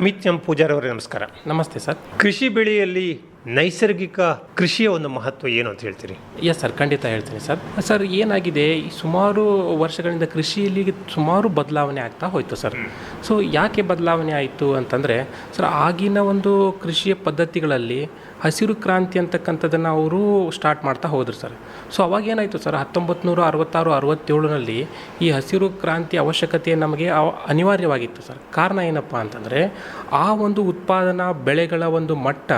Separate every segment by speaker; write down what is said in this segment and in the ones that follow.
Speaker 1: Amit M Poojary ಅವರೇ, ನಮಸ್ಕಾರ.
Speaker 2: ನಮಸ್ತೆ ಸರ್.
Speaker 1: ಕೃಷಿ ಬೆಳೆಯಲ್ಲಿ ನೈಸರ್ಗಿಕ ಕೃಷಿಯ ಒಂದು ಮಹತ್ವ ಏನು ಅಂತ ಹೇಳ್ತೀರಿ?
Speaker 2: ಎಸ್ ಸರ್, ಖಂಡಿತ ಹೇಳ್ತೀನಿ ಸರ್. ಏನಾಗಿದೆ, ಈ ಸುಮಾರು ವರ್ಷಗಳಿಂದ ಕೃಷಿಯಲ್ಲಿ ಸುಮಾರು ಬದಲಾವಣೆ ಆಗ್ತಾ ಹೋಯಿತು ಸರ್. ಸೊ ಯಾಕೆ ಬದಲಾವಣೆ ಆಯಿತು ಅಂತಂದರೆ ಸರ್, ಆಗಿನ ಒಂದು ಕೃಷಿಯ ಪದ್ಧತಿಗಳಲ್ಲಿ ಹಸಿರು ಕ್ರಾಂತಿ ಅಂತಕ್ಕಂಥದ್ದನ್ನು ಅವರು ಸ್ಟಾರ್ಟ್ ಮಾಡ್ತಾ ಹೋದರು ಸರ್. ಸೊ ಅವಾಗ ಏನಾಯಿತು ಸರ್, 1966-67ನಲ್ಲಿ ಈ ಹಸಿರು ಕ್ರಾಂತಿ ಅವಶ್ಯಕತೆ ನಮಗೆ ಅನಿವಾರ್ಯವಾಗಿತ್ತು ಸರ್. ಕಾರಣ ಏನಪ್ಪ ಅಂತಂದರೆ, ಆ ಒಂದು ಉತ್ಪಾದನಾ ಬೆಳೆಗಳ ಒಂದು ಮಟ್ಟ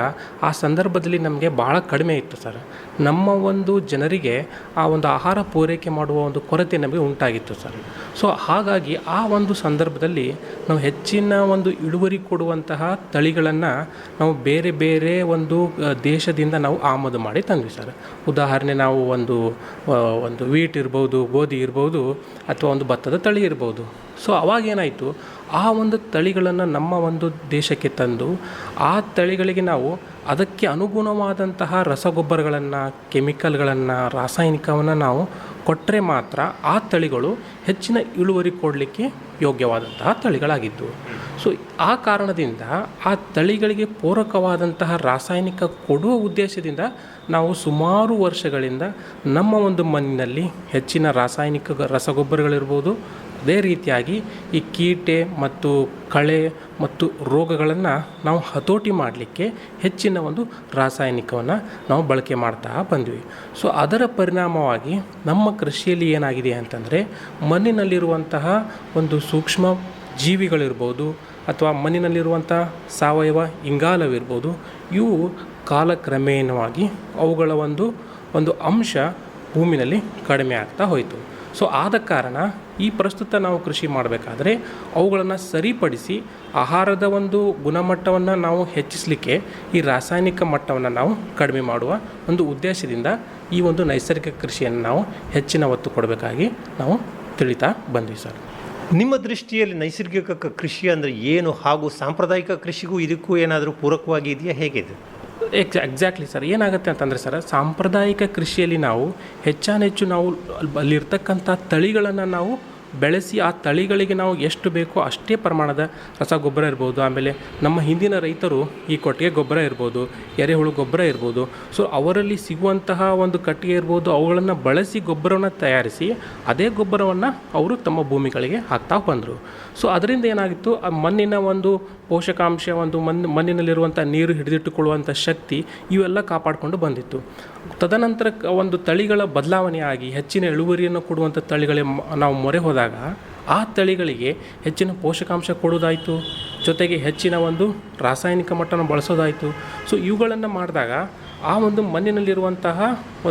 Speaker 2: ಆ ಸಂದರ್ಭದಲ್ಲಿ ನಮಗೆ ಭಾಳ ಕಡಿಮೆ ಇತ್ತು ಸರ್. ನಮ್ಮ ಒಂದು ಜನರಿಗೆ ಆ ಒಂದು ಆಹಾರ ಪೂರೈಕೆ ಮಾಡುವ ಒಂದು ಕೊರತೆ ನಮಗೆ ಉಂಟಾಗಿತ್ತು ಸರ್. ಸೊ ಹಾಗಾಗಿ ಆ ಒಂದು ಸಂದರ್ಭದಲ್ಲಿ ನಾವು ಹೆಚ್ಚಿನ ಒಂದು ಇಳುವರಿ ಕೊಡುವಂತಹ ತಳಿಗಳನ್ನು ನಾವು ಬೇರೆ ಬೇರೆ ಒಂದು ದೇಶದಿಂದ ನಾವು ಆಮದು ಮಾಡಿ ತಂದ್ವಿ ಸರ್. ಉದಾಹರಣೆ, ನಾವು ಒಂದು ವೀಟ್ ಇರ್ಬೋದು, ಗೋಧಿ ಇರ್ಬೋದು, ಅಥವಾ ಒಂದು ಭತ್ತದ ತಳಿ ಇರ್ಬೋದು. ಸೊ ಅವಾಗೇನಾಯಿತು, ಆ ಒಂದು ತಳಿಗಳನ್ನು ನಮ್ಮ ಒಂದು ದೇಶಕ್ಕೆ ತಂದು ಆ ತಳಿಗಳಿಗೆ ನಾವು ಅದಕ್ಕೆ ಅನುಗುಣವಾದಂತಹ ರಸಗೊಬ್ಬರಗಳನ್ನು, ಕೆಮಿಕಲ್ಗಳನ್ನು, ರಾಸಾಯನಿಕವನ್ನು ನಾವು ಕೊಟ್ಟರೆ ಮಾತ್ರ ಆ ತಳಿಗಳು ಹೆಚ್ಚಿನ ಇಳುವರಿ ಕೊಡಲಿಕ್ಕೆ ಯೋಗ್ಯವಾದಂತಹ ತಳಿಗಳಾಗಿದ್ದವು. ಸೊ ಆ ಕಾರಣದಿಂದ ಆ ತಳಿಗಳಿಗೆ ಪೂರಕವಾದಂತಹ ರಾಸಾಯನಿಕ ಕೊಡುವ ಉದ್ದೇಶದಿಂದ ನಾವು ಸುಮಾರು ವರ್ಷಗಳಿಂದ ನಮ್ಮ ಒಂದು ಮಣ್ಣಿನಲ್ಲಿ ಹೆಚ್ಚಿನ ರಾಸಾಯನಿಕ ರಸಗೊಬ್ಬರಗಳಿರ್ಬೋದು, ಅದೇ ರೀತಿಯಾಗಿ ಈ ಕೀಟೆ ಮತ್ತು ಕಳೆ ಮತ್ತು ರೋಗಗಳನ್ನು ನಾವು ಹತೋಟಿ ಮಾಡಲಿಕ್ಕೆ ಹೆಚ್ಚಿನ ಒಂದು ರಾಸಾಯನಿಕವನ್ನು ನಾವು ಬಳಕೆ ಮಾಡ್ತಾ ಬಂದ್ವಿ. ಸೊ ಅದರ ಪರಿಣಾಮವಾಗಿ ನಮ್ಮ ಕೃಷಿಯಲ್ಲಿ ಏನಾಗಿದೆ ಅಂತಂದರೆ, ಮಣ್ಣಿನಲ್ಲಿರುವಂತಹ ಒಂದು ಸೂಕ್ಷ್ಮ ಜೀವಿಗಳಿರ್ಬೋದು ಅಥವಾ ಮಣ್ಣಿನಲ್ಲಿರುವಂಥ ಸಾವಯವ ಇಂಗಾಲವಿರ್ಬೋದು, ಇವು ಕಾಲಕ್ರಮೇಣವಾಗಿ ಅವುಗಳ ಒಂದು ಅಂಶ ಭೂಮಿನಲ್ಲಿ ಕಡಿಮೆ ಆಗ್ತಾ ಹೋಯಿತು. ಸೊ ಆದ ಕಾರಣ ಈ ಪ್ರಸ್ತುತ ನಾವು ಕೃಷಿ ಮಾಡಬೇಕಾದ್ರೆ ಅವುಗಳನ್ನು ಸರಿಪಡಿಸಿ ಆಹಾರದ ಒಂದು ಗುಣಮಟ್ಟವನ್ನು ನಾವು ಹೆಚ್ಚಿಸಲಿಕ್ಕೆ ಈ ರಾಸಾಯನಿಕ ಮಟ್ಟವನ್ನು ನಾವು ಕಡಿಮೆ ಮಾಡುವ ಒಂದು ಉದ್ದೇಶದಿಂದ ಈ ಒಂದು ನೈಸರ್ಗಿಕ ಕೃಷಿಯನ್ನು ನಾವು ಹೆಚ್ಚಿನ ಒತ್ತು ಕೊಡಬೇಕಾಗಿ ನಾವು ತಿಳಿತಾ ಬಂದ್ವಿ ಸರ್.
Speaker 1: ನಿಮ್ಮ ದೃಷ್ಟಿಯಲ್ಲಿ ನೈಸರ್ಗಿಕ ಕೃಷಿ ಅಂದರೆ ಏನು, ಹಾಗೂ ಸಾಂಪ್ರದಾಯಿಕ ಕೃಷಿಗೂ ಇದಕ್ಕೂ ಏನಾದರೂ ಪೂರಕವಾಗಿ ಇದೆಯಾ, ಹೇಗಿದೆ?
Speaker 2: Exactly sir. ಏನಾಗುತ್ತೆ ಅಂತಂದರೆ ಸರ್, ಸಾಂಪ್ರದಾಯಿಕ ಕೃಷಿಯಲ್ಲಿ ನಾವು ಹೆಚ್ಚಾನೆಚ್ಚು ನಾವು ಅಲ್ಲಿರ್ತಕ್ಕಂಥ ತಳಿಗಳನ್ನು ನಾವು ಬೆಳೆಸಿ ಆ ತಳಿಗಳಿಗೆ ನಾವು ಎಷ್ಟು ಬೇಕೋ ಅಷ್ಟೇ ಪ್ರಮಾಣದ ರಸಗೊಬ್ಬರ ಇರ್ಬೋದು, ಆಮೇಲೆ ನಮ್ಮ ಹಿಂದಿನ ರೈತರು ಈ ಕೊಟ್ಟಿಗೆ ಗೊಬ್ಬರ ಇರ್ಬೋದು, ಎರೆಹುಳು ಗೊಬ್ಬರ ಇರ್ಬೋದು, ಸೊ ಅವರಲ್ಲಿ ಸಿಗುವಂತಹ ಒಂದು ಕಟ್ಟಿಗೆ ಇರ್ಬೋದು, ಅವುಗಳನ್ನು ಬಳಸಿ ಗೊಬ್ಬರವನ್ನು ತಯಾರಿಸಿ ಅದೇ ಗೊಬ್ಬರವನ್ನು ಅವರು ತಮ್ಮ ಭೂಮಿಗಳಿಗೆ ಹಾಕ್ತಾ ಬಂದರು. ಸೊ ಅದರಿಂದ ಏನಾಗಿತ್ತು, ಆ ಮಣ್ಣಿನ ಒಂದು ಪೋಷಕಾಂಶ, ಒಂದು ಮಣ್ಣಿನಲ್ಲಿರುವಂಥ ನೀರು ಹಿಡಿದಿಟ್ಟುಕೊಳ್ಳುವಂಥ ಶಕ್ತಿ, ಇವೆಲ್ಲ ಕಾಪಾಡಿಕೊಂಡು ಬಂದಿತ್ತು. ತದನಂತರ ಒಂದು ತಳಿಗಳ ಬದಲಾವಣೆ ಆಗಿ ಹೆಚ್ಚಿನ ಇಳುವರಿಯನ್ನು ಕೊಡುವಂಥ ತಳಿಗಳೇ ನಾವು ಮೊರೆ ಹೋದಾಗ ಆ ತಳಿಗಳಿಗೆ ಹೆಚ್ಚಿನ ಪೋಷಕಾಂಶ ಕೊಡೋದಾಯಿತು, ಜೊತೆಗೆ ಹೆಚ್ಚಿನ ಒಂದು ರಾಸಾಯನಿಕ ಮಟ್ಟನ ಬಳಸೋದಾಯಿತು. ಸೊ ಇವುಗಳನ್ನು ಮಾಡಿದಾಗ ಆ ಒಂದು ಮಣ್ಣಿನಲ್ಲಿರುವಂತಹ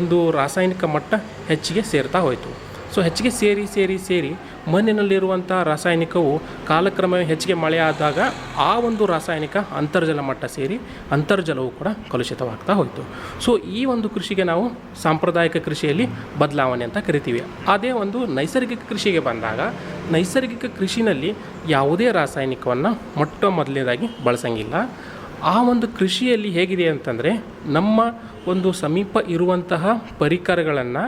Speaker 2: ಒಂದು ರಾಸಾಯನಿಕ ಮಟ್ಟ ಹೆಚ್ಚಿಗೆ ಸೇರ್ತಾ ಹೋಯಿತು. ಸೊ ಹೆಚ್ಚಿಗೆ ಸೇರಿ ಮಣ್ಣಿನಲ್ಲಿರುವಂಥ ರಾಸಾಯನಿಕವು ಕಾಲಕ್ರಮ ಹೆಚ್ಚಿಗೆ ಮಳೆ ಆದಾಗ ಆ ಒಂದು ರಾಸಾಯನಿಕ ಅಂತರ್ಜಲ ಮಟ್ಟ ಸೇರಿ ಅಂತರ್ಜಲವು ಕೂಡ ಕಲುಷಿತವಾಗ್ತಾ ಹೋಯಿತು. ಸೊ ಈ ಒಂದು ಕೃಷಿಗೆ ನಾವು ಸಾಂಪ್ರದಾಯಿಕ ಕೃಷಿಯಲ್ಲಿ ಬದಲಾವಣೆ ಅಂತ ಕರಿತೀವಿ. ಅದೇ ಒಂದು ನೈಸರ್ಗಿಕ ಕೃಷಿಗೆ ಬಂದಾಗ, ನೈಸರ್ಗಿಕ ಕೃಷಿನಲ್ಲಿ ಯಾವುದೇ ರಾಸಾಯನಿಕವನ್ನು ಮೊದಲನೇದಾಗಿ ಬಳಸಂಗಿಲ್ಲ. ಆ ಒಂದು ಕೃಷಿಯಲ್ಲಿ ಹೇಗಿದೆ ಅಂತಂದರೆ, ನಮ್ಮ ಒಂದು ಸಮೀಪ ಇರುವಂತಹ ಪರಿಕರಗಳನ್ನು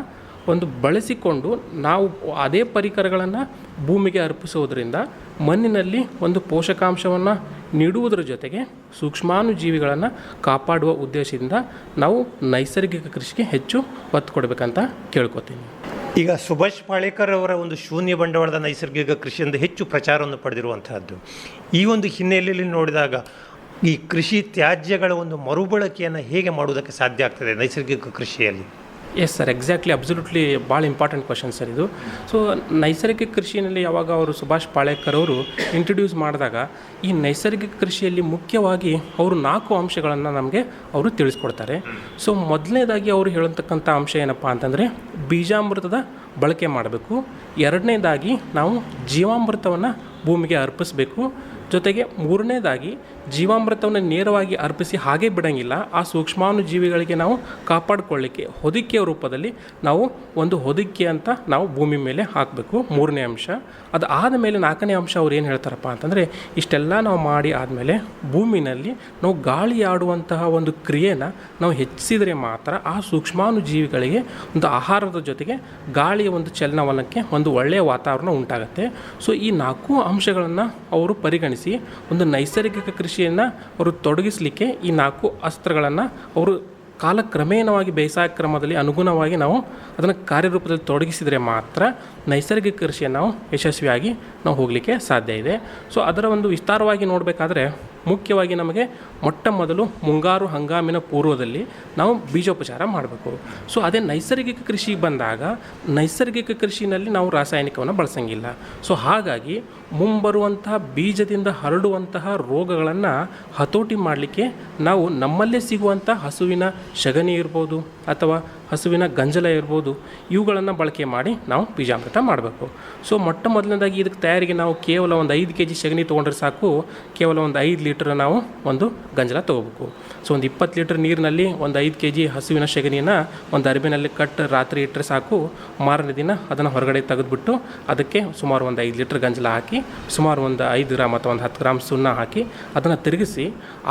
Speaker 2: ಒಂದು ಬಳಸಿಕೊಂಡು ನಾವು ಅದೇ ಪರಿಕರಗಳನ್ನು ಭೂಮಿಗೆ ಅರ್ಪಿಸೋದ್ರಿಂದ ಮಣ್ಣಿನಲ್ಲಿ ಒಂದು ಪೋಷಕಾಂಶವನ್ನು ನೀಡುವುದರ ಜೊತೆಗೆ ಸೂಕ್ಷ್ಮಾಣುಜೀವಿಗಳನ್ನು ಕಾಪಾಡುವ ಉದ್ದೇಶದಿಂದ ನಾವು ನೈಸರ್ಗಿಕ ಕೃಷಿಗೆ ಹೆಚ್ಚು ಒತ್ತು ಕೊಡಬೇಕಂತ ಕೇಳ್ಕೊತೀನಿ.
Speaker 1: ಈಗ ಸುಭಾಷ್ ಪಾಳೇಕರ್ ಅವರ ಒಂದು ಶೂನ್ಯ ಬಂಡವಾಳದ ನೈಸರ್ಗಿಕ ಕೃಷಿಯಿಂದ ಹೆಚ್ಚು ಪ್ರಚಾರವನ್ನು ಪಡೆದಿರುವಂತಹದ್ದು. ಈ ಒಂದು ಹಿನ್ನೆಲೆಯಲ್ಲಿ ನೋಡಿದಾಗ ಈ ಕೃಷಿ ತ್ಯಾಜ್ಯಗಳ ಒಂದು ಮರುಬಳಕೆಯನ್ನು ಹೇಗೆ ಮಾಡುವುದಕ್ಕೆ ಸಾಧ್ಯ ಆಗ್ತದೆ ನೈಸರ್ಗಿಕ ಕೃಷಿಯಲ್ಲಿ?
Speaker 2: ಎಸ್ ಸರ್, ಎಕ್ಸಾಕ್ಟ್ಲಿ, ಅಬ್ಸಲ್ಯೂಟ್ಲಿ ಭಾಳ ಇಂಪಾರ್ಟೆಂಟ್ ಕ್ವಶನ್ ಸರ್ ಇದು. ಸೊ ನೈಸರ್ಗಿಕ ಕೃಷಿಯಲ್ಲಿ ಯಾವಾಗ ಅವರು ಸುಭಾಷ್ ಪಾಳೇಕರ್ ಅವರು ಇಂಟ್ರೊಡ್ಯೂಸ್ ಮಾಡಿದಾಗ, ಈ ನೈಸರ್ಗಿಕ ಕೃಷಿಯಲ್ಲಿ ಮುಖ್ಯವಾಗಿ ಅವರು 4 ಅಂಶಗಳನ್ನು ನಮಗೆ ಅವರು ತಿಳಿಸ್ಕೊಡ್ತಾರೆ. ಸೊ ಮೊದಲನೇದಾಗಿ ಅವರು ಹೇಳತಕ್ಕಂಥ ಅಂಶ ಏನಪ್ಪ ಅಂತಂದರೆ, ಬೀಜಾಮೃತದ ಬಳಕೆ ಮಾಡಬೇಕು. ಎರಡನೇದಾಗಿ ನಾವು ಜೀವಾಮೃತವನ್ನು ಭೂಮಿಗೆ ಅರ್ಪಿಸಬೇಕು. ಜೊತೆಗೆ ಮೂರನೇದಾಗಿ ಜೀವಾಮೃತವನ್ನು ನೇರವಾಗಿ ಅರ್ಪಿಸಿ ಹಾಗೆ ಬಿಡೋಂಗಿಲ್ಲ, ಆ ಸೂಕ್ಷ್ಮಾಣುಜೀವಿಗಳಿಗೆ ನಾವು ಕಾಪಾಡಿಕೊಳ್ಳಿಕ್ಕೆ ಹೊದಿಕೆಯ ರೂಪದಲ್ಲಿ ನಾವು ಒಂದು ಹೊದಿಕೆ ಅಂತ ನಾವು ಭೂಮಿ ಮೇಲೆ ಹಾಕಬೇಕು, ಮೂರನೇ ಅಂಶ. ಅದು ಆದಮೇಲೆ 4ನೇ ಅಂಶ ಅವ್ರು ಏನು ಹೇಳ್ತಾರಪ್ಪ ಅಂತಂದರೆ, ಇಷ್ಟೆಲ್ಲ ನಾವು ಮಾಡಿ ಆದಮೇಲೆ ಭೂಮಿನಲ್ಲಿ ನಾವು ಗಾಳಿ ಆಡುವಂತಹ ಒಂದು ಕ್ರಿಯೆನ ನಾವು ಹೆಚ್ಚಿಸಿದರೆ ಮಾತ್ರ ಆ ಸೂಕ್ಷ್ಮಾಣುಜೀವಿಗಳಿಗೆ ಒಂದು ಆಹಾರದ ಜೊತೆಗೆ ಗಾಳಿಯ ಒಂದು ಚಲನವಲನಕ್ಕೆ ಒಂದು ಒಳ್ಳೆಯ ವಾತಾವರಣ ಉಂಟಾಗುತ್ತೆ. ಸೊ ಈ 4 ಅಂಶಗಳನ್ನು ಅವರು ಪರಿಗಣಿಸಿ ಪರಿಗಣಿಸಿ ಒಂದು ನೈಸರ್ಗಿಕ ಕೃಷಿಯನ್ನು ಅವರು ತೊಡಗಿಸಲಿಕ್ಕೆ ಈ 4 ಅಸ್ತ್ರಗಳನ್ನು ಅವರು ಕಾಲಕ್ರಮೇಣವಾಗಿ ಬೇಸಾಯ ಕ್ರಮದಲ್ಲಿ ಅನುಗುಣವಾಗಿ ನಾವು ಅದನ್ನು ಕಾರ್ಯರೂಪದಲ್ಲಿ ತೊಡಗಿಸಿದರೆ ಮಾತ್ರ ನೈಸರ್ಗಿಕ ಕೃಷಿಯನ್ನು ನಾವು ಯಶಸ್ವಿಯಾಗಿ ನಾವು ಹೋಗಲಿಕ್ಕೆ ಸಾಧ್ಯ ಇದೆ. ಸೊ ಅದರ ಒಂದು ವಿಸ್ತಾರವಾಗಿ ನೋಡಬೇಕಾದ್ರೆ ಮುಖ್ಯವಾಗಿ ನಮಗೆ ಮೊಟ್ಟ ಮೊದಲು ಮುಂಗಾರು ಹಂಗಾಮಿನ ಪೂರ್ವದಲ್ಲಿ ನಾವು ಬೀಜೋಪಚಾರ ಮಾಡಬೇಕು. ಸೊ ಅದೇ ನೈಸರ್ಗಿಕ ಕೃಷಿಗೆ ಬಂದಾಗ ನೈಸರ್ಗಿಕ ಕೃಷಿನಲ್ಲಿ ನಾವು ರಾಸಾಯನಿಕವನ್ನು ಬಳಸಂಗಿಲ್ಲ. ಸೊ ಹಾಗಾಗಿ ಮುಂಬರುವಂತಹ ಬೀಜದಿಂದ ಹರಡುವಂತಹ ರೋಗಗಳನ್ನು ಹತೋಟಿ ಮಾಡಲಿಕ್ಕೆ ನಾವು ನಮ್ಮಲ್ಲೇ ಸಿಗುವಂಥ ಹಸುವಿನ ಸಗಣಿ ಇರ್ಬೋದು ಅಥವಾ ಹಸುವಿನ ಗಂಜಲ ಇರ್ಬೋದು, ಇವುಗಳನ್ನು ಬಳಕೆ ಮಾಡಿ ನಾವು ಬೀಜಾಮೃತ ಮಾಡಬೇಕು. ಸೊ ಮೊಟ್ಟ ಮೊದಲನೇದಾಗಿ ಇದಕ್ಕೆ ತಯಾರಿಗೆ ನಾವು ಕೇವಲ ಒಂದು 5 kg ಸಗಣಿ ತೊಗೊಂಡ್ರೆ ಸಾಕು, ಕೇವಲ ಒಂದು 5 ಲೀಟ್ರ್ ನಾವು ಒಂದು ಗಂಜಲ ತೊಗೋಬೇಕು. ಸೊ ಒಂದು 20 ಲೀಟ್ರ್ ನೀರಿನಲ್ಲಿ ಒಂದು 5 kg ಹಸುವಿನ ಸಗಣಿಯನ್ನು ಒಂದು ಅರಿಬಿನಲ್ಲಿ ಕಟ್ಟು ರಾತ್ರಿ ಇಟ್ಟರೆ ಸಾಕು. ಮಾರನೇ ದಿನ ಅದನ್ನು ಹೊರಗಡೆ ತೆಗೆದುಬಿಟ್ಟು ಅದಕ್ಕೆ ಸುಮಾರು ಒಂದು 5 ಲೀಟ್ರ್ ಗಂಜಲ ಹಾಕಿ ಸುಮಾರು ಒಂದು 5 ಗ್ರಾಮ್ ಅಥವಾ ಒಂದು 10 ಗ್ರಾಮ್ ಸುಣ್ಣ ಹಾಕಿ ಅದನ್ನು ತಿರುಗಿಸಿ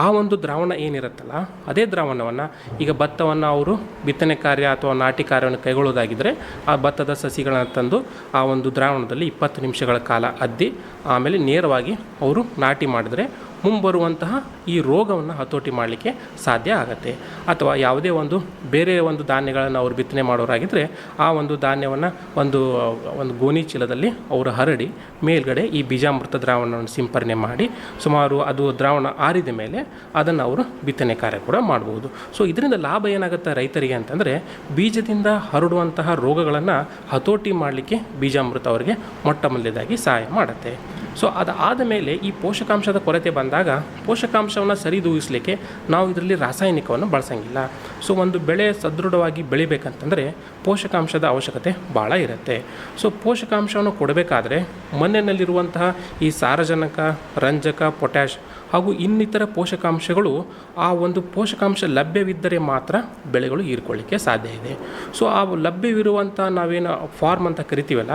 Speaker 2: ಆ ಒಂದು ದ್ರಾವಣ ಏನಿರುತ್ತಲ್ಲ ಅದೇ ದ್ರಾವಣವನ್ನು ಈಗ ಭತ್ತವನ್ನು ಅವರು ಬಿತ್ತನೆ ಕಾರ್ಯ ಅಥವಾ ನಾಟಿ ಕಾರ್ಯವನ್ನು ಕೈಗೊಳ್ಳೋದಾಗಿದ್ದರೆ ಆ ಭತ್ತದ ಸಸಿಗಳನ್ನು ತಂದು ಆ ಒಂದು ದ್ರಾವಣದಲ್ಲಿ 20 ನಿಮಿಷಗಳ ಕಾಲ ಅದ್ದಿ ಆಮೇಲೆ ನೇರವಾಗಿ ಅವರು ನಾಟಿ ಮಾಡಿದರೆ ಮುಂಬರುವಂತಹ ಈ ರೋಗವನ್ನು ಹತೋಟಿ ಮಾಡಲಿಕ್ಕೆ ಸಾಧ್ಯ ಆಗುತ್ತೆ. ಅಥವಾ ಯಾವುದೇ ಒಂದು ಬೇರೆ ಒಂದು ಧಾನ್ಯಗಳನ್ನು ಅವರು ಬಿತ್ತನೆ ಮಾಡೋರಾಗಿದ್ದರೆ ಆ ಒಂದು ಧಾನ್ಯವನ್ನು ಒಂದು ಗೋಣಿ ಚೀಲದಲ್ಲಿ ಅವರು ಹರಡಿ ಮೇಲ್ಗಡೆ ಈ ಬೀಜಾಮೃತ ದ್ರಾವಣವನ್ನು ಸಿಂಪರಣೆ ಮಾಡಿ ಸುಮಾರು ಅದು ದ್ರಾವಣ ಆರಿದ ಮೇಲೆ ಅದನ್ನು ಅವರು ಬಿತ್ತನೆ ಕಾರ್ಯ ಕೂಡ ಮಾಡ್ಬೋದು. ಸೊ ಇದರಿಂದ ಲಾಭ ಏನಾಗುತ್ತೆ ರೈತರಿಗೆ ಅಂತಂದರೆ ಬೀಜದಿಂದ ಹರಡುವಂತಹ ರೋಗಗಳನ್ನು ಹತೋಟಿ ಮಾಡಲಿಕ್ಕೆ ಬೀಜಾಮೃತ ಅವರಿಗೆ ಮೊಟ್ಟ ಮೊದಲನೇದಾಗಿ ಸಹಾಯ ಮಾಡುತ್ತೆ. ಸೊ ಅದಾದ ಮೇಲೆ ಈ ಪೋಷಕಾಂಶದ ಕೊರತೆ ಬಂದಾಗ ಪೋಷಕಾಂಶವನ್ನು ಸರಿದೂಗಿಸಲಿಕ್ಕೆ ನಾವು ಇದರಲ್ಲಿ ರಾಸಾಯನಿಕವನ್ನು ಬಳಸಂಗಿಲ್ಲ. ಸೊ ಒಂದು ಬೆಳೆ ಸದೃಢವಾಗಿ ಬೆಳಿಬೇಕಂತಂದರೆ ಪೋಷಕಾಂಶದ ಅವಶ್ಯಕತೆ ಭಾಳ ಇರುತ್ತೆ. ಸೊ ಪೋಷಕಾಂಶವನ್ನು ಕೊಡಬೇಕಾದ್ರೆ ಮಣ್ಣಿನಲ್ಲಿರುವಂತಹ ಈ ಸಾರಜನಕ, ರಂಜಕ, ಪೊಟ್ಯಾಷ್ ಹಾಗೂ ಇನ್ನಿತರ ಪೋಷಕಾಂಶಗಳು ಆ ಒಂದು ಪೋಷಕಾಂಶ ಲಭ್ಯವಿದ್ದರೆ ಮಾತ್ರ ಬೆಳೆಗಳು ಹೀರ್ಕೊಳ್ಳಿಕ್ಕೆ ಸಾಧ್ಯ ಇದೆ. ಸೊ ಆ ಲಭ್ಯವಿರುವಂಥ ನಾವೇನು ಫಾರ್ಮ್ ಅಂತ ಕರಿತೀವಲ್ಲ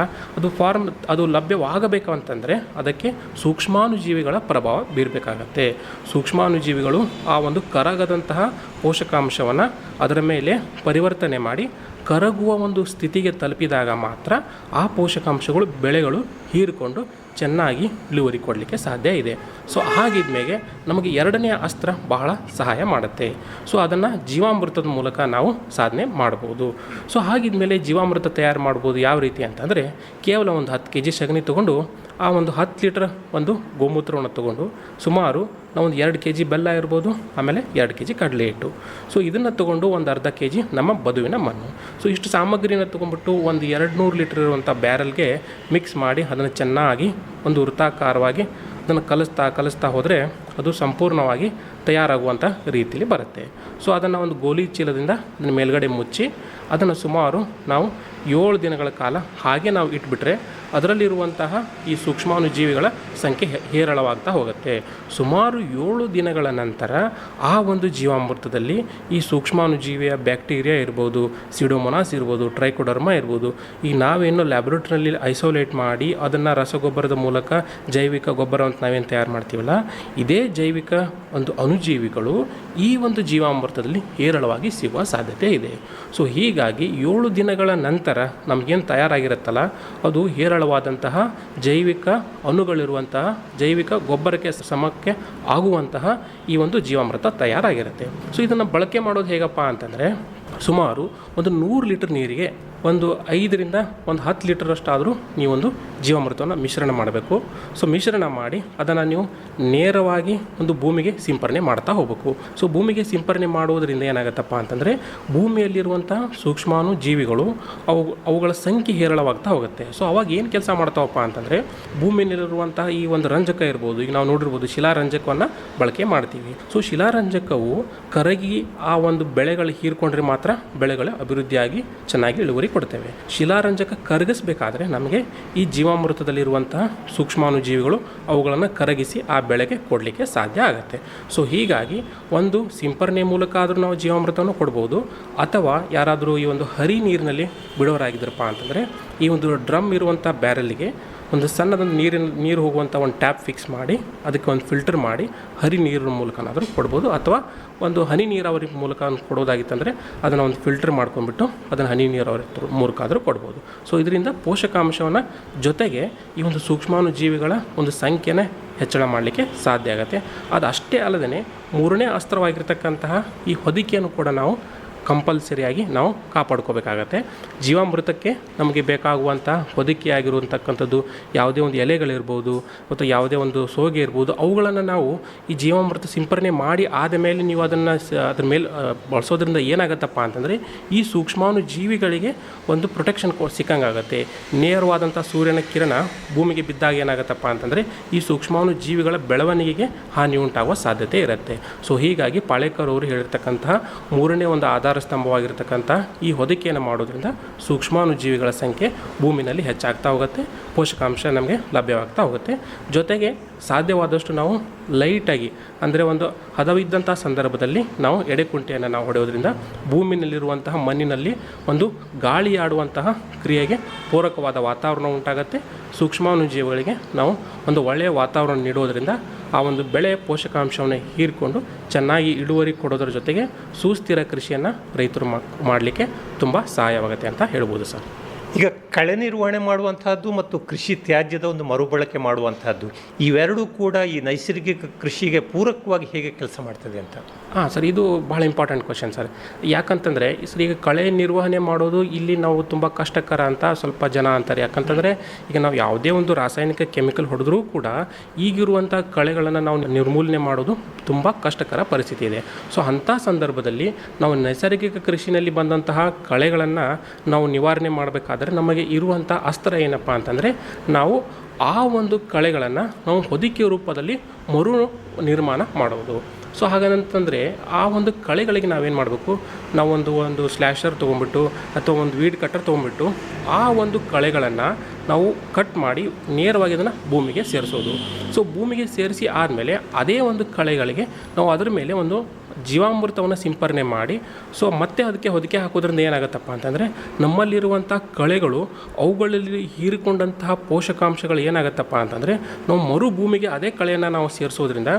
Speaker 2: ಅದು ಲಭ್ಯವಾಗಬೇಕು ಅಂತಂದರೆ ಅದಕ್ಕೆ ಸೂಕ್ಷ್ಮಾಣುಜೀವಿಗಳ ಪ್ರಭಾವ ಬೀರಬೇಕಾಗತ್ತೆ. ಸೂಕ್ಷ್ಮಾಣುಜೀವಿಗಳು ಆ ಒಂದು ಕರಗದಂತಹ ಪೋಷಕಾಂಶವನ್ನು ಅದರ ಮೇಲೆ ಪರಿವರ್ತನೆ ಮಾಡಿ ಕರಗುವ ಒಂದು ಸ್ಥಿತಿಗೆ ತಲುಪಿದಾಗ ಮಾತ್ರ ಆ ಪೋಷಕಾಂಶಗಳು ಬೆಳೆಗಳು ಹೀರಿಕೊಂಡು ಚೆನ್ನಾಗಿ ಇಳುವರಿ ಕೊಡಲಿಕ್ಕೆ ಸಾಧ್ಯ ಇದೆ. ಸೊ ಹಾಗಿದ್ಮೇಲೆ ನಮಗೆ ಎರಡನೆಯ ಅಸ್ತ್ರ ಬಹಳ ಸಹಾಯ ಮಾಡುತ್ತೆ. ಸೊ ಅದನ್ನು ಜೀವಾಮೃತದ ಮೂಲಕ ನಾವು ಸಾಧನೆ ಮಾಡ್ಬೋದು. ಸೊ ಹಾಗಿದ್ಮೇಲೆ ಜೀವಾಮೃತ ತಯಾರು ಮಾಡ್ಬೋದು ಯಾವ ರೀತಿ ಅಂತಂದರೆ ಕೇವಲ ಒಂದು 10 kg ಸಗಣಿ ತೊಗೊಂಡು ಆ ಒಂದು 10 ಲೀಟ್ರ್ ಒಂದು ಗೋಮೂತ್ರವನ್ನು ತೊಗೊಂಡು ಸುಮಾರು ನಾವು ಒಂದು 2 kg ಬೆಲ್ಲ ಇರ್ಬೋದು, ಆಮೇಲೆ 2 kg ಕಡಲೆ ಹಿಟ್ಟು. ಸೊ ಇದನ್ನು ತೊಗೊಂಡು ಒಂದು ಅರ್ಧ kg ನಮ್ಮ ಬದುವಿನ ಮಣ್ಣು. ಸೊ ಇಷ್ಟು ಸಾಮಗ್ರಿನ ತೊಗೊಂಡ್ಬಿಟ್ಟು ಒಂದು 200 ಲೀಟ್ರ್ ಇರುವಂಥ ಬ್ಯಾರಲ್ಗೆ ಮಿಕ್ಸ್ ಮಾಡಿ ಅದನ್ನು ಚೆನ್ನಾಗಿ ಒಂದು ವೃತ್ತಾಕಾರವಾಗಿ ಅದನ್ನು ಕಲಿಸ್ತಾ ಹೋದರೆ ಅದು ಸಂಪೂರ್ಣವಾಗಿ ತಯಾರಾಗುವಂಥ ರೀತಿಯಲ್ಲಿ ಬರುತ್ತೆ. ಸೊ ಅದನ್ನು ಒಂದು ಗೋಲಿ ಚೀಲದಿಂದ ಅದನ್ನ ಮೇಲ್ಗಡೆ ಮುಚ್ಚಿ ಅದನ್ನು ಸುಮಾರು ನಾವು 7 ದಿನಗಳ ಕಾಲ ಹಾಗೆ ನಾವು ಇಟ್ಬಿಟ್ರೆ ಅದರಲ್ಲಿರುವಂತಹ ಈ ಸೂಕ್ಷ್ಮಾಣುಜೀವಿಗಳ ಸಂಖ್ಯೆ ಹೇರಳವಾಗ್ತಾ ಹೋಗುತ್ತೆ. ಸುಮಾರು 7 ದಿನಗಳ ನಂತರ ಆ ಒಂದು ಜೀವಾಮೃತದಲ್ಲಿ ಈ ಸೂಕ್ಷ್ಮಾಣುಜೀವಿಯ ಬ್ಯಾಕ್ಟೀರಿಯಾ ಇರ್ಬೋದು, ಸಿಡೋಮೊನಾಸ್ ಇರ್ಬೋದು, ಟ್ರೈಕೋಡರ್ಮಾ ಇರ್ಬೋದು, ಈ ನಾವೇನು ಲ್ಯಾಬ್ರೇಟ್ರಿನಲ್ಲಿ ಐಸೋಲೇಟ್ ಮಾಡಿ ಅದನ್ನು ರಸಗೊಬ್ಬರದ ಮೂಲಕ ಜೈವಿಕ ಗೊಬ್ಬರ ಅಂತ ನಾವೇನು ತಯಾರು ಮಾಡ್ತೀವಲ್ಲ, ಇದೇ ಜೈವಿಕ ಒಂದು ಅಣುಜೀವಿಗಳು ಈ ಒಂದು ಜೀವಾಮೃತದಲ್ಲಿ ಹೇರಳವಾಗಿ ಸಿಗುವ ಸಾಧ್ಯತೆ ಇದೆ. ಸೊ ಹೀಗಾಗಿ 7 ದಿನಗಳ ನಂತರ ನಮಗೇನು ತಯಾರಾಗಿರುತ್ತಲ್ಲ ಅದು ಹೇರಳವಾದಂತಹ ಜೈವಿಕ ಅಣುಗಳಿರುವಂತಹ ಜೈವಿಕ ಗೊಬ್ಬರಕ್ಕೆ ಸಮಕ್ಕೆ ಆಗುವಂತಹ ಈ ಒಂದು ಜೀವಾಮೃತ ತಯಾರಾಗಿರುತ್ತೆ. ಸೊ ಇದನ್ನು ಬಳಕೆ ಮಾಡೋದು ಹೇಗಪ್ಪ ಅಂತಂದರೆ ಸುಮಾರು ಒಂದು 100 ಲೀಟರ್ ನೀರಿಗೆ ಒಂದು 5ರಿಂದ ಒಂದು 10 ಲೀಟರಷ್ಟಾದರೂ ನೀವೊಂದು ಜೀವಾಮೃತವನ್ನು ಮಿಶ್ರಣ ಮಾಡಬೇಕು. ಸೊ ಮಿಶ್ರಣ ಮಾಡಿ ಅದನ್ನು ನೀವು ನೇರವಾಗಿ ಒಂದು ಭೂಮಿಗೆ ಸಿಂಪರಣೆ ಮಾಡ್ತಾ ಹೋಗಬೇಕು. ಸೊ ಭೂಮಿಗೆ ಸಿಂಪರಣೆ ಮಾಡುವುದರಿಂದ ಏನಾಗುತ್ತಪ್ಪ ಅಂತಂದರೆ ಭೂಮಿಯಲ್ಲಿರುವಂಥ ಸೂಕ್ಷ್ಮಾಣು ಜೀವಿಗಳು ಅವುಗಳ ಸಂಖ್ಯೆ ಹೇರಳವಾಗ್ತಾ ಹೋಗುತ್ತೆ. ಸೊ ಅವಾಗ ಏನು ಕೆಲಸ ಮಾಡ್ತಾವಪ್ಪ ಅಂತಂದರೆ ಭೂಮಿಯಲ್ಲಿರುವಂತಹ ಈ ಒಂದು ರಂಜಕ ಇರ್ಬೋದು, ಈಗ ನಾವು ನೋಡಿರ್ಬೋದು ಶಿಲಾರಂಜಕವನ್ನು ಬಳಕೆ ಮಾಡ್ತೀವಿ. ಸೊ ಶಿಲಾರಂಜಕವು ಕರಗಿ ಆ ಒಂದು ಬೆಳೆಗಳು ಹೀರ್ಕೊಂಡ್ರೆ ಮಾತ್ರ ಬೆಳೆಗಳ ಅಭಿವೃದ್ಧಿಯಾಗಿ ಚೆನ್ನಾಗಿ ಇಳುವರಿ ಕೊಡ್ತೇವೆ. ಶಿಲಾರಂಜಕ ಕರಗಿಸಬೇಕಾದ್ರೆ ನಮಗೆ ಈ ಜೀವಾಮೃತದಲ್ಲಿರುವಂತಹ ಸೂಕ್ಷ್ಮಾಣುಜೀವಿಗಳು ಅವುಗಳನ್ನು ಕರಗಿಸಿ ಆ ಬೆಳೆಗೆ ಕೊಡಲಿಕ್ಕೆ ಸಾಧ್ಯ ಆಗುತ್ತೆ. ಸೊ ಹೀಗಾಗಿ ಒಂದು ಸಿಂಪರಣೆ ಮೂಲಕ ಆದರೂ ನಾವು ಜೀವಾಮೃತವನ್ನು ಕೊಡ್ಬೋದು. ಅಥವಾ ಯಾರಾದರೂ ಈ ಒಂದು ಹರಿ ನೀರಿನಲ್ಲಿ ಬಿಡೋರಾಗಿದ್ರಪ್ಪ ಅಂತಂದರೆ ಈ ಒಂದು ಡ್ರಮ್ ಇರುವಂಥ ಬ್ಯಾರಲ್ಲಿಗೆ ಒಂದು ಸಣ್ಣದೊಂದು ನೀರು ಹೋಗುವಂಥ ಒಂದು ಟ್ಯಾಪ್ ಫಿಕ್ಸ್ ಮಾಡಿ ಅದಕ್ಕೆ ಒಂದು ಫಿಲ್ಟರ್ ಮಾಡಿ ಹರಿ ನೀರಿನ ಮೂಲಕನಾದರೂ ಕೊಡ್ಬೋದು, ಅಥವಾ ಒಂದು ಹನಿ ನೀರಾವರಿ ಮೂಲಕ ಕೊಡೋದಾಗಿತ್ತಂದರೆ ಅದನ್ನು ಒಂದು ಫಿಲ್ಟರ್ ಮಾಡ್ಕೊಂಡ್ಬಿಟ್ಟು ಅದನ್ನು ಹನಿ ನೀರಾವರಿ ಮೂಲಕ ಆದರೂ ಕೊಡ್ಬೋದು. ಸೊ ಇದರಿಂದ ಪೋಷಕಾಂಶವನ್ನು ಜೊತೆಗೆ ಈ ಒಂದು ಸೂಕ್ಷ್ಮಾಣುಜೀವಿಗಳ ಒಂದು ಸಂಖ್ಯೆನೇ ಹೆಚ್ಚಳ ಮಾಡಲಿಕ್ಕೆ ಸಾಧ್ಯ ಆಗುತ್ತೆ. ಅದು ಅಷ್ಟೇ ಅಲ್ಲದೆ ಮೂರನೇ ಅಸ್ತ್ರವಾಗಿರ್ತಕ್ಕಂತಹ ಈ ಹೊದಿಕೆಯನ್ನು ಕೂಡ ನಾವು ಕಂಪಲ್ಸರಿಯಾಗಿ ನಾವು ಕಾಪಾಡ್ಕೋಬೇಕಾಗತ್ತೆ. ಜೀವಾಮೃತಕ್ಕೆ ನಮಗೆ ಬೇಕಾಗುವಂಥ ಹೊದಿಕೆಯಾಗಿರುವಂತಕ್ಕಂಥದ್ದು ಯಾವುದೇ ಒಂದು ಎಲೆಗಳಿರ್ಬೋದು ಮತ್ತು ಯಾವುದೇ ಒಂದು ಸೋಗೆ ಇರ್ಬೋದು, ಅವುಗಳನ್ನು ನಾವು ಈ ಜೀವಾಮೃತ ಸಿಂಪರಣೆ ಮಾಡಿ ಆದ ಮೇಲೆ ನೀವು ಅದನ್ನು ಅದ್ರ ಮೇಲೆ ಬಳಸೋದ್ರಿಂದ ಏನಾಗುತ್ತಪ್ಪ ಅಂತಂದರೆ ಈ ಸೂಕ್ಷ್ಮಾಣು ಜೀವಿಗಳಿಗೆ ಒಂದು ಪ್ರೊಟೆಕ್ಷನ್ ಸಿಕ್ಕಂಗಾಗುತ್ತೆ. ನೇರವಾದಂಥ ಸೂರ್ಯನ ಕಿರಣ ಭೂಮಿಗೆ ಬಿದ್ದಾಗ ಏನಾಗುತ್ತಪ್ಪ ಅಂತಂದರೆ ಈ ಸೂಕ್ಷ್ಮಾಣು ಜೀವಿಗಳ ಬೆಳವಣಿಗೆಗೆ ಹಾನಿ ಉಂಟಾಗುವ ಸಾಧ್ಯತೆ ಇರುತ್ತೆ. ಸೊ ಹೀಗಾಗಿ ಪಾಳೇಕರ್ ಅವರು ಹೇಳಿರ್ತಕ್ಕಂತಹ ಮೂರನೇ ಒಂದು ಆಧಾರ ಸ್ತಂಭವಾಗಿರ್ತಕ್ಕಂಥ ಈ ಹೊದಿಕೆಯನ್ನು ಮಾಡೋದ್ರಿಂದ ಸೂಕ್ಷ್ಮಾಣು ಜೀವಿಗಳ ಸಂಖ್ಯೆ ಭೂಮಿನಲ್ಲಿ ಹೆಚ್ಚಾಗ್ತಾ ಹೋಗುತ್ತೆ, ಪೋಷಕಾಂಶ ನಮಗೆ ಲಭ್ಯವಾಗ್ತಾ ಹೋಗುತ್ತೆ. ಜೊತೆಗೆ ಸಾಧ್ಯವಾದಷ್ಟು ನಾವು ಲೈಟಾಗಿ ಅಂದರೆ ಒಂದು ಹದವಿದ್ದಂಥ ಸಂದರ್ಭದಲ್ಲಿ ನಾವು ಎಡೆಕುಂಟೆಯನ್ನು ನಾವು ಹೊಡೆಯೋದ್ರಿಂದ ಭೂಮಿನಲ್ಲಿರುವಂತಹ ಮಣ್ಣಿನಲ್ಲಿ ಒಂದು ಗಾಳಿ ಆಡುವಂತಹ ಕ್ರಿಯೆಗೆ ಪೂರಕವಾದ ವಾತಾವರಣ ಉಂಟಾಗುತ್ತೆ. ಸೂಕ್ಷ್ಮಾಣು ಜೀವಿಗಳಿಗೆ ನಾವು ಒಂದು ಒಳ್ಳೆಯ ವಾತಾವರಣ ನೀಡೋದರಿಂದ ಆ ಒಂದು ಬೆಳೆ ಪೋಷಕಾಂಶವನ್ನು ಹೀರಿಕೊಂಡು ಚೆನ್ನಾಗಿ ಇಳುವರಿ ಕೊಡೋದ್ರ ಜೊತೆಗೆ ಸುಸ್ಥಿರ ಕೃಷಿಯನ್ನು ರೈತರು ಮಾಡಲಿಕ್ಕೆ ತುಂಬ ಸಹಾಯವಾಗುತ್ತೆ ಅಂತ ಹೇಳ್ಬೋದು ಸರ್.
Speaker 1: ಈಗ ಕಳೆ ನಿರ್ವಹಣೆ ಮಾಡುವಂತಹದ್ದು ಮತ್ತು ಕೃಷಿ ತ್ಯಾಜ್ಯದ ಒಂದು ಮರುಬಳಕೆ ಮಾಡುವಂತಹದ್ದು, ಇವೆರಡೂ ಕೂಡ ಈ ನೈಸರ್ಗಿಕ ಕೃಷಿಗೆ ಪೂರಕವಾಗಿ ಹೇಗೆ ಕೆಲಸ ಮಾಡ್ತದೆ ಅಂತ?
Speaker 2: ಹಾಂ ಸರ್, ಇದು ಭಾಳ ಇಂಪಾರ್ಟೆಂಟ್ ಕ್ವಶನ್ ಸರ್. ಯಾಕಂತಂದರೆ ಸರ್ ಈಗ ಕಳೆ ನಿರ್ವಹಣೆ ಮಾಡೋದು ಇಲ್ಲಿ ನಾವು ತುಂಬ ಕಷ್ಟಕರ ಅಂತ ಸ್ವಲ್ಪ ಜನ ಅಂತಾರೆ. ಯಾಕಂತಂದರೆ ಈಗ ನಾವು ಯಾವುದೇ ಒಂದು ರಾಸಾಯನಿಕ ಕೆಮಿಕಲ್ ಹೊಡೆದ್ರೂ ಕೂಡ ಈಗಿರುವಂಥ ಕಳೆಗಳನ್ನು ನಾವು ನಿರ್ಮೂಲನೆ ಮಾಡೋದು ತುಂಬ ಕಷ್ಟಕರ ಪರಿಸ್ಥಿತಿ ಇದೆ. ಸೊ ಅಂಥ ಸಂದರ್ಭದಲ್ಲಿ ನಾವು ನೈಸರ್ಗಿಕ ಕೃಷಿನಲ್ಲಿ ಬಂದಂತಹ ಕಳೆಗಳನ್ನು ನಾವು ನಿವಾರಣೆ ಮಾಡಬೇಕಾದ್ರೆ ನಮಗೆ ಇರುವಂಥ ಅಸ್ತ್ರ ಏನಪ್ಪ ಅಂತಂದರೆ ನಾವು ಆ ಒಂದು ಕಳೆಗಳನ್ನು ನಾವು ಹೊದಿಕೆ ರೂಪದಲ್ಲಿ ಮರು ನಿರ್ಮಾಣ ಮಾಡೋದು. ಸೊ ಹಾಗಂತಂದರೆ ಆ ಒಂದು ಕಳೆಗಳಿಗೆ ನಾವೇನು ಮಾಡಬೇಕು, ನಾವೊಂದು ಸ್ಲ್ಯಾಶರ್ ತೊಗೊಂಬಿಟ್ಟು ಅಥವಾ ಒಂದು ವೀಡ್ ಕಟ್ಟರ್ ತೊಗೊಂಬಿಟ್ಟು ಆ ಒಂದು ಕಳೆಗಳನ್ನು ನಾವು ಕಟ್ ಮಾಡಿ ನೇರವಾಗಿ ಅದನ್ನು ಭೂಮಿಗೆ ಸೇರಿಸೋದು. ಸೊ ಭೂಮಿಗೆ ಸೇರಿಸಿ ಆದಮೇಲೆ ಅದೇ ಒಂದು ಕಳೆಗಳಿಗೆ ನಾವು ಅದರ ಮೇಲೆ ಒಂದು ಜೀವಾಮೃತವನ್ನು ಸಿಂಪರಣೆ ಮಾಡಿ ಸೊ ಮತ್ತೆ ಅದಕ್ಕೆ ಹೊದಿಕೆ ಹಾಕೋದ್ರಿಂದ ಏನಾಗುತ್ತಪ್ಪ ಅಂತಂದರೆ ನಮ್ಮಲ್ಲಿರುವಂಥ ಕಳೆಗಳು ಅವುಗಳಲ್ಲಿ ಹೀರಿಕೊಂಡಂತಹ ಪೋಷಕಾಂಶಗಳು ಏನಾಗುತ್ತಪ್ಪ ಅಂತಂದರೆ ನಾವು ಮರು ಭೂಮಿಗೆ ಅದೇ ಕಳೆಯನ್ನು ನಾವು ಸೇರಿಸೋದ್ರಿಂದ